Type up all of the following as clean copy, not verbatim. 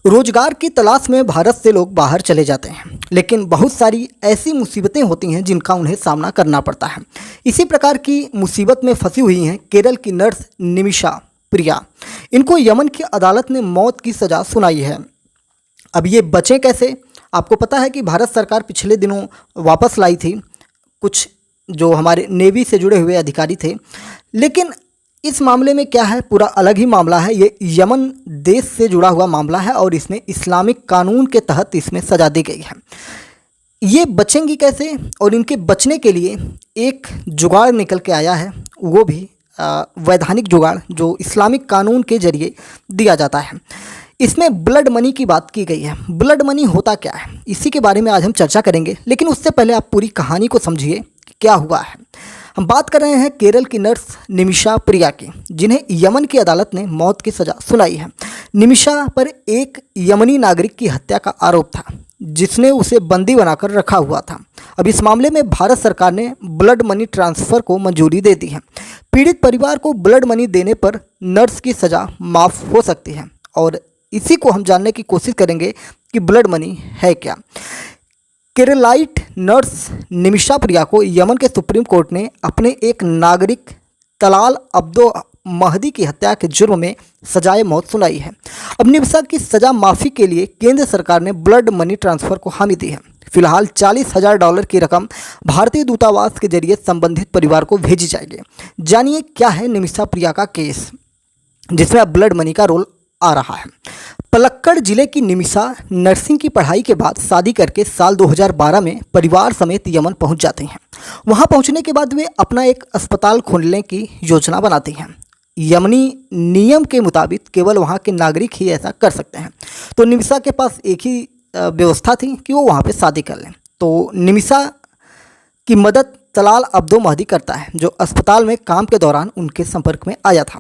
रोजगार की तलाश में भारत से लोग बाहर चले जाते हैं, लेकिन बहुत सारी ऐसी मुसीबतें होती हैं जिनका उन्हें सामना करना पड़ता है। इसी प्रकार की मुसीबत में फंसी हुई हैं केरल की नर्स निमिषा प्रिया। इनको यमन की अदालत ने मौत की सज़ा सुनाई है। अब ये बचें कैसे? आपको पता है कि भारत सरकार पिछले दिनों वापस लाई थी कुछ जो हमारे नेवी से जुड़े हुए अधिकारी थे, लेकिन इस मामले में क्या है, पूरा अलग ही मामला है। ये यमन देश से जुड़ा हुआ मामला है और इसमें इस्लामिक कानून के तहत इसमें सज़ा दी गई है। ये बचेंगी कैसे? और इनके बचने के लिए एक जुगाड़ निकल के आया है, वो भी वैधानिक जुगाड़ जो इस्लामिक कानून के जरिए दिया जाता है। इसमें ब्लड मनी की बात की गई है। ब्लड मनी होता क्या है, इसी के बारे में आज हम चर्चा करेंगे, लेकिन उससे पहले आप पूरी कहानी को समझिए कि क्या हुआ है। हम बात कर रहे हैं केरल की नर्स निमिषा प्रिया की, जिन्हें यमन की अदालत ने मौत की सज़ा सुनाई है। निमिषा पर एक यमनी नागरिक की हत्या का आरोप था, जिसने उसे बंदी बनाकर रखा हुआ था। अब इस मामले में भारत सरकार ने ब्लड मनी ट्रांसफ़र को मंजूरी दे दी है। पीड़ित परिवार को ब्लड मनी देने पर नर्स की सज़ा माफ़ हो सकती है, और इसी को हम जानने की कोशिश करेंगे कि ब्लड मनी है क्या। केरलाइट नर्स निमिषा प्रिया को यमन के सुप्रीम कोर्ट ने अपने एक नागरिक तलाल अब्दो महदी की हत्या के जुर्म में सजाए मौत सुनाई है। अब निमिषा की सज़ा माफ़ी के लिए केंद्र सरकार ने ब्लड मनी ट्रांसफ़र को हामी दी है। फिलहाल $40,000 की रकम भारतीय दूतावास के जरिए संबंधित परिवार को भेजी जाएगी। जानिए क्या है निमिषा प्रिया का केस, जिसमें अब ब्लड मनी का रोल आ रहा है। पलक्कड़ जिले की निमिषा नर्सिंग की पढ़ाई के बाद शादी करके साल 2012 में परिवार समेत यमन पहुंच जाती हैं। वहां पहुंचने के बाद वे अपना एक अस्पताल खोलने की योजना बनाती हैं। यमनी नियम के मुताबिक केवल वहां के नागरिक ही ऐसा कर सकते हैं। तो निमिषा के पास एक ही व्यवस्था थी कि वो वहां पे शादी कर लें। तो निमिषा की मदद तलाल अब्दो महदी करता है, जो अस्पताल में काम के दौरान उनके संपर्क में आया था।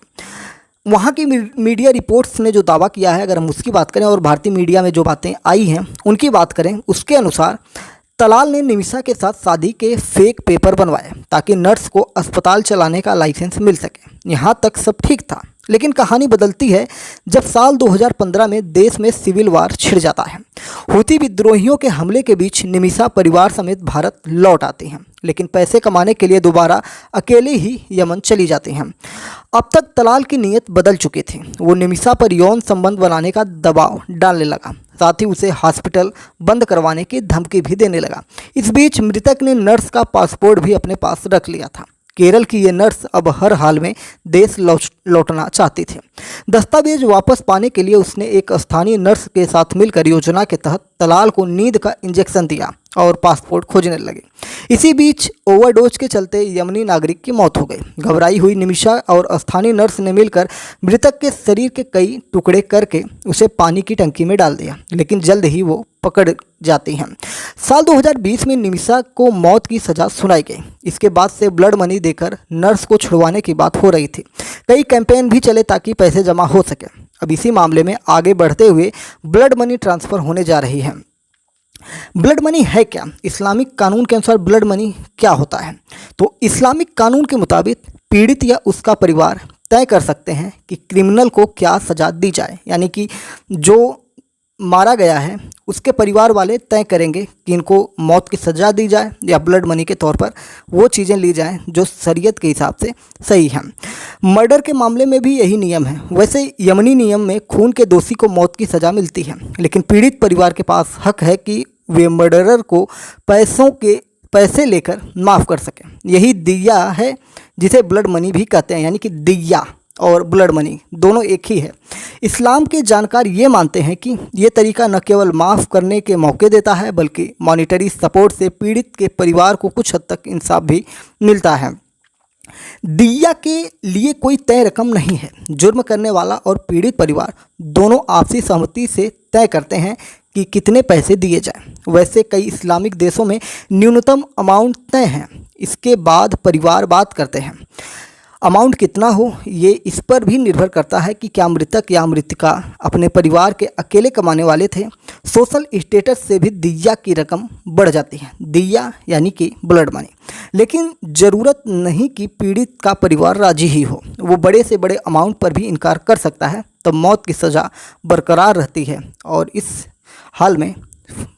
वहाँ की मीडिया रिपोर्ट्स ने जो दावा किया है, अगर हम उसकी बात करें और भारतीय मीडिया में जो बातें आई हैं उनकी बात करें, उसके अनुसार तलाल ने निमिषा के साथ शादी के फेक पेपर बनवाए ताकि नर्स को अस्पताल चलाने का लाइसेंस मिल सके। यहाँ तक सब ठीक था, लेकिन कहानी बदलती है जब साल 2015 में देश में सिविल वार छिड़ जाता है। हूती विद्रोहियों के हमले के बीच निमिषा परिवार समेत भारत लौट आती हैं, लेकिन पैसे कमाने के लिए दोबारा अकेले ही यमन चली जाती हैं। अब तक तलाल की नीयत बदल चुकी थी। वो निमिषा पर यौन संबंध बनाने का दबाव डालने लगा, साथ ही उसे हॉस्पिटल बंद करवाने की धमकी भी देने लगा। इस बीच मृतक ने नर्स का पासपोर्ट भी अपने पास रख लिया था। केरल की ये नर्स अब हर हाल में देश लौटना चाहती थी। दस्तावेज वापस पाने के लिए उसने एक स्थानीय नर्स के साथ मिलकर योजना के तहत तलाल को नींद का इंजेक्शन दिया और पासपोर्ट खोजने लगे। इसी बीच ओवरडोज के चलते यमनी नागरिक की मौत हो गई। घबराई हुई निमिषा और स्थानीय नर्स ने मिलकर मृतक के शरीर के कई टुकड़े करके उसे पानी की टंकी में डाल दिया, लेकिन जल्द ही वो पकड़ जाती हैं। साल 2020 में निमिषा को मौत की सज़ा सुनाई गई। इसके बाद से ब्लड मनी देकर नर्स को छुड़वाने की बात हो रही थी। कई कैंपेन भी चले ताकि पैसे जमा हो सके। अब इसी मामले में आगे बढ़ते हुए ब्लड मनी ट्रांसफ़र होने जा रही है। ब्लड मनी है क्या? इस्लामिक कानून के अनुसार ब्लड मनी क्या होता है? तो इस्लामिक कानून के मुताबिक पीड़ित या उसका परिवार तय कर सकते हैं कि क्रिमिनल को क्या सज़ा दी जाए, यानी कि जो मारा गया है उसके परिवार वाले तय करेंगे कि इनको मौत की सज़ा दी जाए या ब्लड मनी के तौर पर वो चीज़ें ली जाएं जो शरीयत के हिसाब से सही हैं। मर्डर के मामले में भी यही नियम है। वैसे यमनी नियम में खून के दोषी को मौत की सज़ा मिलती है, लेकिन पीड़ित परिवार के पास हक है कि वे मर्डरर को पैसे लेकर माफ़ कर सकें। यही दिया है जिसे ब्लड मनी भी कहते हैं, यानी कि दिया और ब्लड मनी दोनों एक ही है। इस्लाम के जानकार ये मानते हैं कि ये तरीका न केवल माफ़ करने के मौके देता है, बल्कि मॉनिटरी सपोर्ट से पीड़ित के परिवार को कुछ हद तक इंसाफ भी मिलता है। दिया के लिए कोई तय रकम नहीं है। जुर्म करने वाला और पीड़ित परिवार दोनों आपसी सहमति से तय करते हैं कि कितने पैसे दिए जाएं। वैसे कई इस्लामिक देशों में न्यूनतम अमाउंट तय है, इसके बाद परिवार बात करते हैं। अमाउंट कितना हो ये इस पर भी निर्भर करता है कि क्या मृतक या मृतिका अपने परिवार के अकेले कमाने वाले थे, सोशल स्टेटस से भी दिया की रकम बढ़ जाती है। दिया यानी कि ब्लड मनी। लेकिन ज़रूरत नहीं कि पीड़ित का परिवार राजी ही हो, वो बड़े से बड़े अमाउंट पर भी इनकार कर सकता है, तब मौत की सज़ा बरकरार रहती है और इस हाल में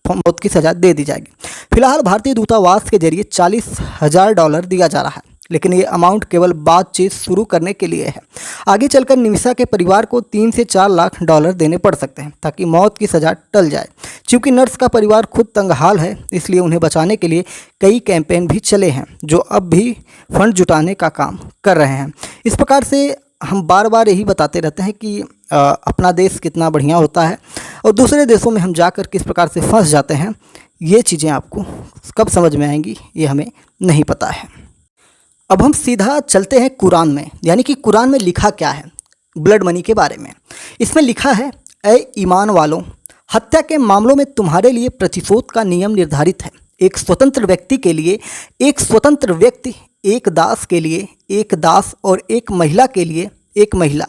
मौत की सज़ा दे दी जाएगी। फिलहाल भारतीय दूतावास के जरिए $40,000 दिया जा रहा है, लेकिन ये अमाउंट केवल बातचीत शुरू करने के लिए है। आगे चलकर निमिषा के परिवार को 3 से 4 लाख डॉलर देने पड़ सकते हैं ताकि मौत की सज़ा टल जाए। चूँकि नर्स का परिवार खुद तंगहाल है, इसलिए उन्हें बचाने के लिए कई कैंपेन भी चले हैं जो अब भी फंड जुटाने का काम कर रहे हैं। इस प्रकार से हम बार बार यही बताते रहते हैं कि अपना देश कितना बढ़िया होता है और दूसरे देशों में हम जाकर किस प्रकार से फंस जाते हैं। ये चीज़ें आपको कब समझ में आएंगी ये हमें नहीं पता है। अब हम सीधा चलते हैं कुरान में, यानी कि कुरान में लिखा क्या है ब्लड मनी के बारे में। इसमें लिखा है, ऐ ईमान वालों, हत्या के मामलों में तुम्हारे लिए प्रतिशोध का नियम निर्धारित है। एक स्वतंत्र व्यक्ति के लिए एक स्वतंत्र व्यक्ति, एक दास के लिए एक दास और एक महिला के लिए एक महिला।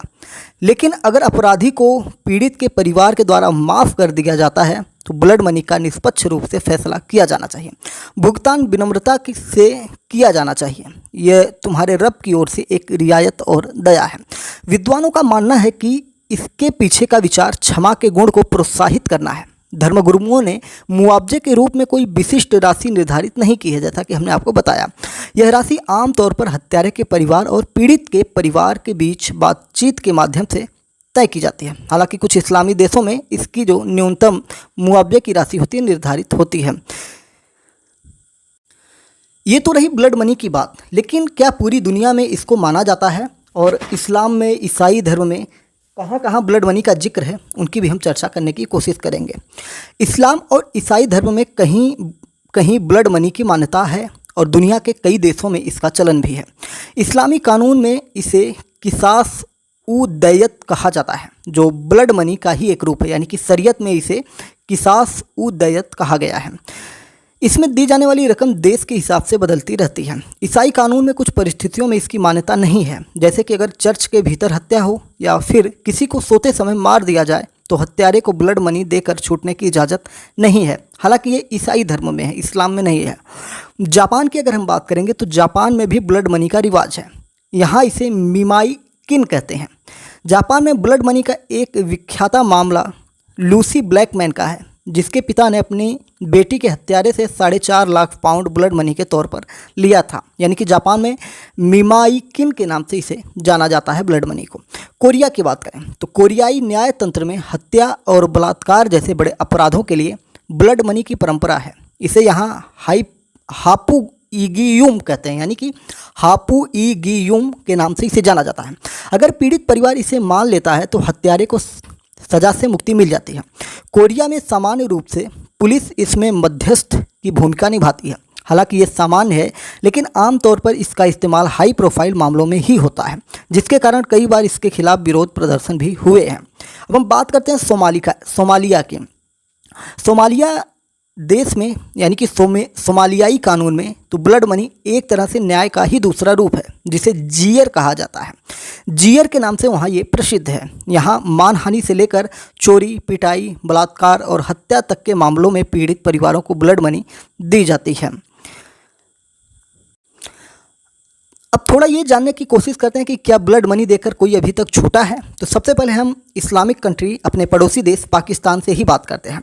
लेकिन अगर अपराधी को पीड़ित के परिवार के द्वारा माफ़ कर दिया जाता है तो ब्लड मनी का निष्पक्ष रूप से फैसला किया जाना चाहिए। भुगतान विनम्रता से किया जाना चाहिए। यह तुम्हारे रब की ओर से एक रियायत और दया है। विद्वानों का मानना है कि इसके पीछे का विचार क्षमा के गुण को प्रोत्साहित करना है। धर्मगुरुओं ने मुआवजे के रूप में कोई विशिष्ट राशि निर्धारित नहीं की है, जैसा कि हमने आपको बताया। यह राशि आमतौर पर हत्यारे के परिवार और पीड़ित के परिवार के बीच बातचीत के माध्यम से तय की जाती है। हालांकि कुछ इस्लामी देशों में इसकी जो न्यूनतम मुआवजे की राशि होती है निर्धारित होती है। ये तो रही ब्लड मनी की बात, लेकिन क्या पूरी दुनिया में इसको माना जाता है? और इस्लाम में, ईसाई धर्म में कहाँ कहाँ ब्लड मनी का जिक्र है, उनकी भी हम चर्चा करने की कोशिश करेंगे। इस्लाम और ईसाई धर्म में कहीं कहीं ब्लड मनी की मान्यता है और दुनिया के कई देशों में इसका चलन भी है। इस्लामी कानून में इसे किसास उ दैयत कहा जाता है, जो ब्लड मनी का ही एक रूप है, यानी कि शरीयत में इसे किसास उ दैयत कहा गया है। इसमें दी जाने वाली रकम देश के हिसाब से बदलती रहती है। ईसाई कानून में कुछ परिस्थितियों में इसकी मान्यता नहीं है, जैसे कि अगर चर्च के भीतर हत्या हो या फिर किसी को सोते समय मार दिया जाए तो हत्यारे को ब्लड मनी देकर छूटने की इजाज़त नहीं है। हालांकि ये ईसाई धर्म में है, इस्लाम में नहीं है। जापान की अगर हम बात करेंगे तो जापान में भी ब्लड मनी का रिवाज है। यहाँ इसे मिमाई किन कहते हैं। जापान में ब्लड मनी का एक विख्यात मामला लूसी ब्लैकमैन का है, जिसके पिता ने अपनी बेटी के हत्यारे से 4.5 लाख पाउंड ब्लड मनी के तौर पर लिया था। यानी कि जापान में मिमाई किन के नाम से इसे जाना जाता है ब्लड मनी को। कोरिया की बात करें तो कोरियाई न्याय तंत्र में हत्या और बलात्कार जैसे बड़े अपराधों के लिए ब्लड मनी की परंपरा है। इसे यहाँ हापू ईगियुम कहते हैं, यानी कि हापू ईगियुम के नाम से इसे जाना जाता है। अगर पीड़ित परिवार इसे मान लेता है तो हत्यारे को सज़ा से मुक्ति मिल जाती है। कोरिया में सामान्य रूप से पुलिस इसमें मध्यस्थ की भूमिका निभाती है। हालांकि ये सामान्य है, लेकिन आमतौर पर इसका इस्तेमाल हाई प्रोफाइल मामलों में ही होता है, जिसके कारण कई बार इसके खिलाफ विरोध प्रदर्शन भी हुए हैं। अब हम बात करते हैं सोमालिया की। सोमालिया देश में, यानी कि सोमालियाई कानून में तो ब्लड मनी एक तरह से न्याय का ही दूसरा रूप है, जिसे जियर कहा जाता है। जियर के नाम से वहाँ ये प्रसिद्ध है। यहाँ मानहानि से लेकर चोरी, पिटाई, बलात्कार और हत्या तक के मामलों में पीड़ित परिवारों को ब्लड मनी दी जाती है। अब थोड़ा ये जानने की कोशिश करते हैं कि क्या ब्लड मनी देकर कोई अभी तक छूटा है। तो सबसे पहले हम इस्लामिक कंट्री, अपने पड़ोसी देश पाकिस्तान से ही बात करते हैं।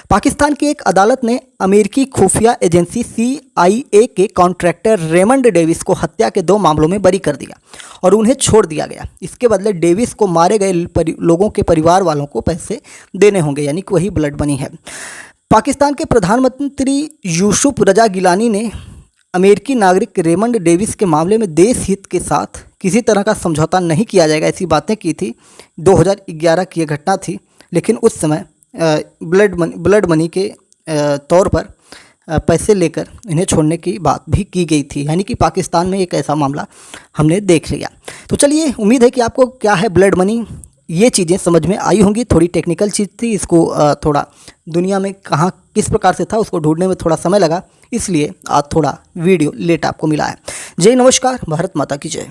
पाकिस्तान की एक अदालत ने अमेरिकी खुफिया एजेंसी CIA के कॉन्ट्रैक्टर रेमंड डेविस को हत्या के 2 मामलों में बरी कर दिया और उन्हें छोड़ दिया गया। इसके बदले डेविस को मारे गए लोगों के परिवार वालों को पैसे देने होंगे, यानी कि वही ब्लड मनी है। पाकिस्तान के प्रधानमंत्री यूसुफ रजा गिलानी ने अमेरिकी नागरिक रेमंड डेविस के मामले में देश हित के साथ किसी तरह का समझौता नहीं किया जाएगा, ऐसी बातें की थी। 2011 की यह घटना थी, लेकिन उस समय ब्लड मनी के तौर पर पैसे लेकर इन्हें छोड़ने की बात भी की गई थी। यानी कि पाकिस्तान में एक ऐसा मामला हमने देख लिया। तो चलिए, उम्मीद है कि आपको क्या है ब्लड मनी, ये चीज़ें समझ में आई होंगी। थोड़ी टेक्निकल चीज़ थी, इसको थोड़ा दुनिया में कहाँ किस प्रकार से था उसको ढूंढने में थोड़ा समय लगा, इसलिए आज थोड़ा वीडियो लेट आपको मिला है। जय नमस्कार, भारत माता की जय।